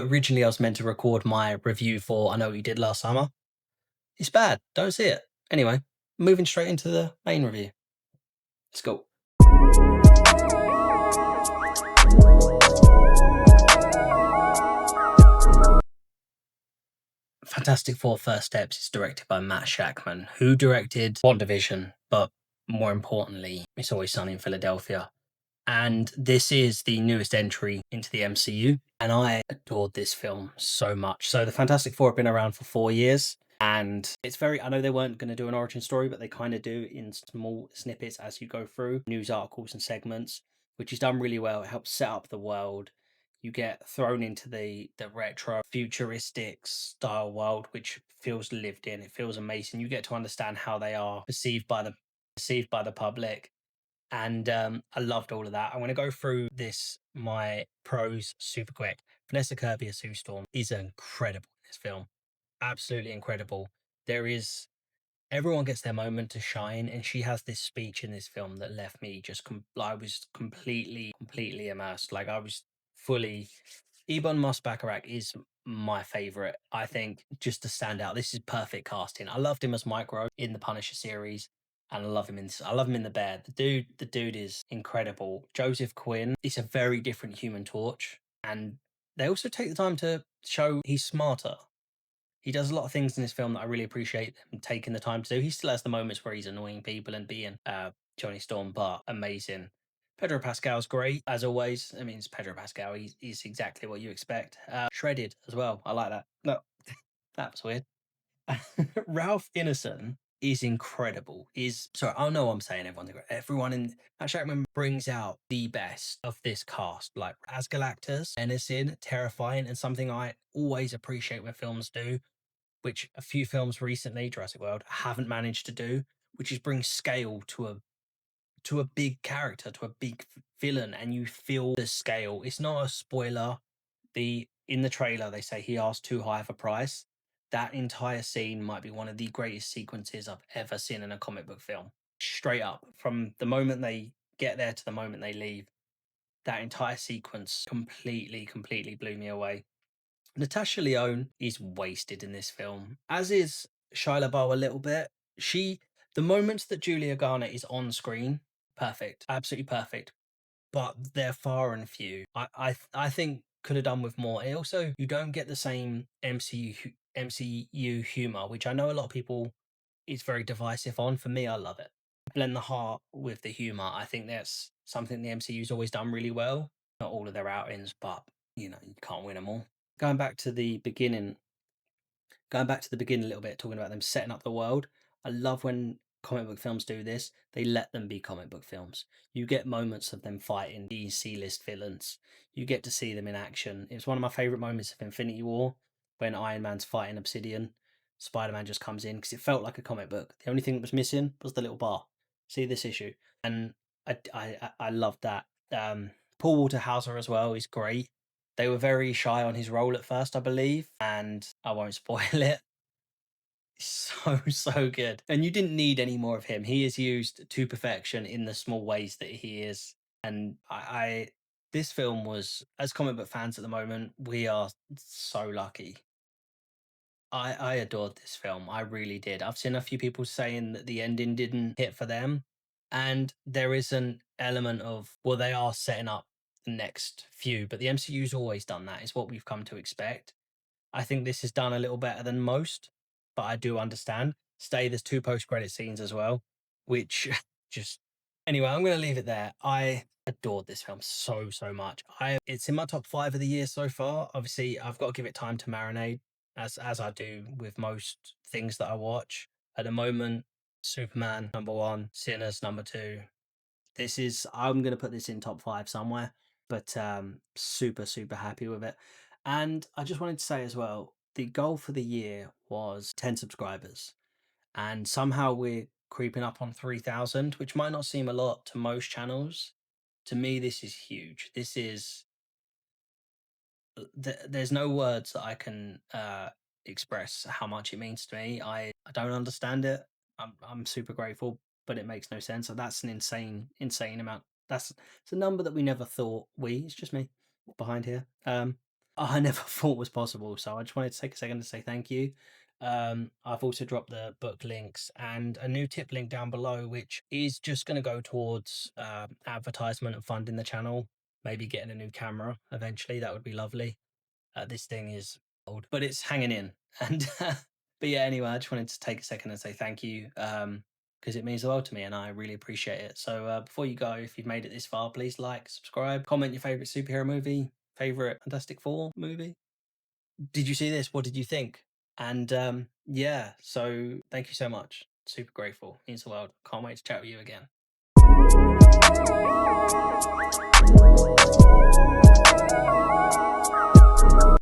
originally I was meant to record my review for I Know What You Did Last Summer. It's bad. Don't see it. Anyway, moving straight into the main review. Let's go. Fantastic Four First Steps is directed by Matt Shakman, who directed WandaVision, but more importantly, It's Always Sunny in Philadelphia. And this is the newest entry into the MCU, and I adored this film so much. So the Fantastic Four have been around for 4 years, and it's very, I know they weren't going to do an origin story, but they kind of do in small snippets as you go through news articles and segments, which is done really well. It helps set up the world. You get thrown into the retro futuristic style world, which feels lived in. It feels amazing. You get to understand how they are perceived by the public, and I loved all of that. I'm going to go through my pros super quick. Vanessa Kirby as Sue Storm is incredible in this film. Absolutely incredible. Everyone gets their moment to shine, and she has this speech in this film that left me I was completely immersed. Like I was fully. Ebon Moss-Bacharach is my favorite. I think just to stand out, this is perfect casting. I loved him as Micro in the Punisher series, and I love him in The Bear. The dude is incredible. Joseph Quinn is a very different Human Torch, and they also take the time to show he's smarter. He does a lot of things in this film that I really appreciate him taking the time to do. He still has the moments where he's annoying people and being Johnny Storm, but amazing. Pedro Pascal's great, as always. I mean, it's Pedro Pascal. He's exactly what you expect. Shredded as well. I like that. No, that was weird. Ralph Ineson is incredible. I know I'm saying everyone's great. Everyone in Matt Shakman brings out the best of this cast. Like as Galactus, Ineson, terrifying, and something I always appreciate when films do, which a few films recently, Jurassic World, haven't managed to do, which is bring scale to a big character, to a big villain, and you feel the scale. It's not a spoiler. In the trailer they say he asked too high of a price. That entire scene might be one of the greatest sequences I've ever seen in a comic book film. Straight up, from the moment they get there to the moment they leave, that entire sequence completely blew me away. Natasha Lyonne is wasted in this film, as is Shia LaBeouf a little bit. The moments that Julia Garner is on screen, perfect, absolutely perfect, but they're far and few. I think could have done with more. And also, you don't get the same MCU humor, which I know a lot of people is very divisive on. For me, I love it. Blend the heart with the humor. I think that's something the MCU's always done really well. Not all of their outings, but you can't win them all. Going back to the beginning, a little bit, talking about them setting up the world. I love when comic book films do this. They let them be comic book films. You get moments of them fighting these C-list villains. You get to see them in action. It was one of my favorite moments of Infinity War when Iron Man's fighting Obsidian. Spider-Man just comes in because it felt like a comic book. The only thing that was missing was the little bar. See this issue, and I loved that. Paul Walter Hauser as well is great. They were very shy on his role at first, I believe, and I won't spoil it. So good. And you didn't need any more of him. He is used to perfection in the small ways that he is. And this film was, as comic book fans at the moment, we are so lucky. I adored this film. I really did. I've seen a few people saying that the ending didn't hit for them. And there is an element of, well, they are setting up the next few, but the MCU's always done that. It's what we've come to expect. I think this is done a little better than most, but I do understand. There's 2 post-credit scenes as well, which just anyway, I'm going to leave it there. I adored this film so much. It's in my top 5 of the year so far. Obviously, I've got to give it time to marinate, as I do with most things that I watch. At the moment, Superman number 1, Sinners number 2. I'm going to put this in top 5 somewhere, but super happy with it. And I just wanted to say as well, the goal for the year was 10 subscribers, and somehow we're creeping up on 3,000, which might not seem a lot to most channels. To me, this is huge. There's no words that I can express how much it means to me. I don't understand it. I'm super grateful, but it makes no sense. So that's an insane amount. It's a number that we never thought it's just me behind here. I never thought was possible. So I just wanted to take a second to say thank you. I've also dropped the book links and a new tip link down below, which is just going to go towards advertisement and funding the channel. Maybe getting a new camera eventually. That would be lovely. This thing is old, but it's hanging in. And but yeah, anyway, I just wanted to take a second and say thank you because it means the world to me and I really appreciate it. So before you go, if you've made it this far, please like, subscribe, comment your favorite superhero movie, favorite Fantastic Four movie. Did you see this? What did you think? And yeah, so thank you so much. Super grateful. Means the world. Can't wait to chat with you again.